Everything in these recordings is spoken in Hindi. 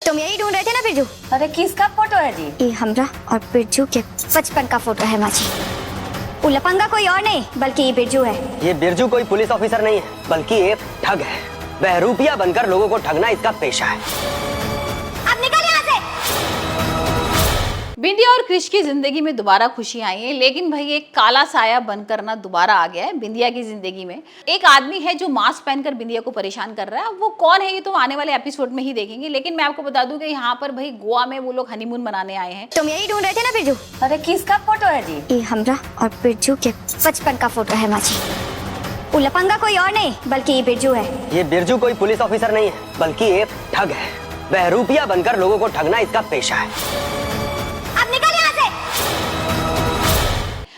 तुम यही ढूंढ रहे थे ना बिरजू? अरे किसका फोटो है जी? ये हमरा और बिरजू के बचपन का फोटो है माँ जी। वो लफंगा कोई और नहीं बल्कि ये बिरजू है। ये बिरजू कोई पुलिस ऑफिसर नहीं है बल्कि एक ठग है। बहरूपिया बनकर लोगों को ठगना इसका पेशा है। अब निकल यहाँ से। बिंदिया और क्रिश की जिंदगी में दोबारा खुशी आई है, लेकिन भाई एक काला साया बनकर ना दोबारा आ गया है बिंदिया की जिंदगी में। एक आदमी है जो मास्क पहनकर बिंदिया को परेशान कर रहा है। वो कौन है ये तो आने वाले एपिसोड में ही देखेंगे, लेकिन मैं आपको बता दूं कि यहाँ पर भाई गोवा में वो लोग हनीमून मनाने आए हैं। तुम यही ढूंढ रहे थे ना बिरजू? अरे किसका फोटो है जी? ये हमरा और बिरजू के बचपन का फोटो है माँ जी। वो लफंगा कोई और नहीं बल्कि ये बिरजू है। ये बिरजू कोई पुलिस ऑफिसर नहीं है बल्कि एक ठग है। बहरूपिया बनकर लोगों को ठगना इसका पेशा है। अब निकल यहाँ से।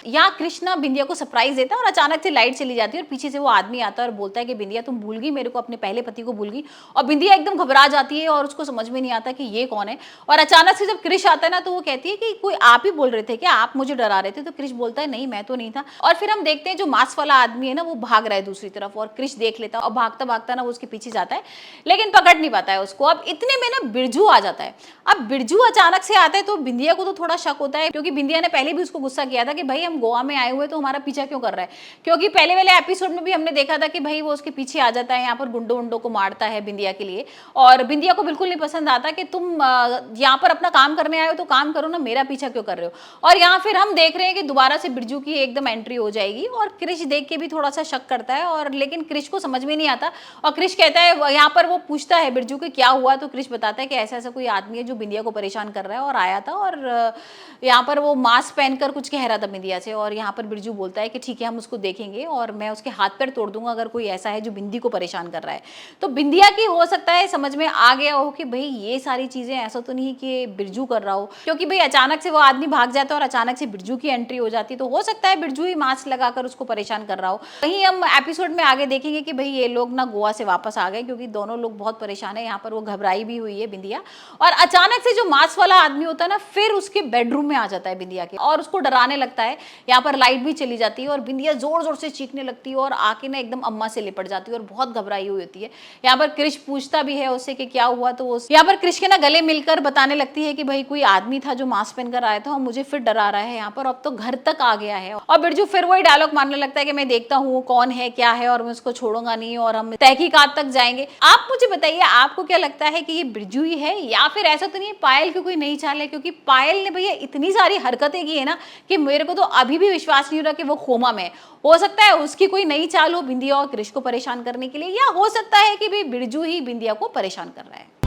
यहाँ कृष्णा बिंदिया को सरप्राइज देता है और अचानक से लाइट चली जाती है और पीछे से वो आदमी आता है और बोलता है कि बिंदिया तुम भूल गई मेरे को, अपने पहले पति को भूल गई। और बिंदिया एकदम घबरा जाती है और उसको समझ में नहीं आता कि ये कौन है। और अचानक से जब क्रिश आता है ना तो वो कहती है कि कोई आप ही बोल रहे थे क्या, आप मुझे डरा रहे थे? तो क्रिश बोलता है नहीं मैं तो नहीं था। और फिर हम देखते हैं जो मास्क वाला आदमी है ना वो भाग रहा है दूसरी तरफ और क्रिश देख लेता है और भागता भागता ना वो उसके पीछे जाता है लेकिन पकड़ नहीं पाता है उसको। अब इतने में ना बिरजू आ जाता है। अब बिरजू अचानक से आता है तो बिंदिया को तो थोड़ा शक होता है, क्योंकि बिंदिया ने पहले भी उसको गुस्सा किया था कि भाई हम गोवा में आए हुए तो हमारा पीछा क्यों कर रहा है। क्योंकि पहले वाले एपिसोड में भी हमने देखा था कि भाई वो उसके पीछे आ जाता है, यहाँ पर गुंडों उंडों को मारता है बिंदिया के लिए। और बिंदिया को बिल्कुल नहीं पसंद आता कि तुम यहाँ पर अपना काम करने आए हो तो काम करो ना, मेरा पीछा क्यों कर रहे हो। और यहाँ फिर हम देख रहे हैं कि दोबारा से बिरजू की एकदम एंट्री हो जाएगी और क्रिश देख के भी थोड़ा सा शक करता है, और लेकिन क्रिश को समझ में नहीं आता। और क्रिश कहता है, यहाँ पर वो पूछता है बिरजू को क्या हुआ, तो क्रिश बताता है कि ऐसा ऐसा कोई आदमी है जो बिंदिया को परेशान कर रहा है और आया था, और यहाँ पर वो मास्क पहनकर कुछ कह रहा था बिंदिया से। और यहाँ पर बिरजू बोलता है कि ठीक है हम उसको देखेंगे और मैं उसके हाथ पैर तोड़ दूंगा अगर कोई ऐसा है जो बिंदी को परेशान कर रहा है। तो बिंदिया की हो सकता है समझ में आ गया हो कि भाई ये सारी चीजें ऐसा तो नहीं कि बिरजू कर रहा हो, क्योंकि भाई अचानक से वो आदमी भाग जाता है और अचानक से बिरजू की एंट्री हो जाती है। तो हो सकता है बिरजू ही मास्क लगाकर उसको परेशान कर रहा हो। वहीं हम एपिसोड में आगे देखेंगे कि भाई ये लोग ना गोवा से वापस आ गए, क्योंकि दोनों लोग बहुत परेशान है। यहाँ पर वो घबराई भी हुई है बिंदिया, और अचानक से जो मास्क वाला आदमी होता है ना फिर उसके बेडरूम में आ जाता है बिंदिया के और उसको डराने लगता है। यहाँ पर लाइट भी चली जाती है और बिंदिया जोर जोर से चीखने लगती है और आके ना एकदम अम्मा से लिपट जाती है और बहुत घबराई हुई होती है। यहाँ पर क्रिश पूछता भी है उससे कि क्या हुआ, तो वो यहाँ पर क्रिश के ना गले मिलकर बताने लगती है कि भाई कोई आदमी था जो मास्क पहनकर आया था और मुझे फिर डरा रहा है यहाँ पर, अब तो घर तक आ गया है। और बिरजू फिर वही डायलॉग मारने लगता है कि मैं देखता हूँ कौन है क्या है और मैं उसको छोड़ूंगा नहीं और हम तहकीकात तक जाएंगे। आप मुझे बताइए आपको क्या लगता है कि ये बिरजू ही है या फिर ऐसा तो नहीं पायल की कोई नई चाल है, क्योंकि पायल ने भैया इतनी सारी हरकतें की है ना कि मेरे को तो अभी भी विश्वास नहीं हो रहा कि वो खोमा में। हो सकता है उसकी कोई नई चाल हो बिंदिया और क्रिश को परेशान करने के लिए, या हो सकता है कि भी बिरजू ही बिंदिया को परेशान कर रहा है।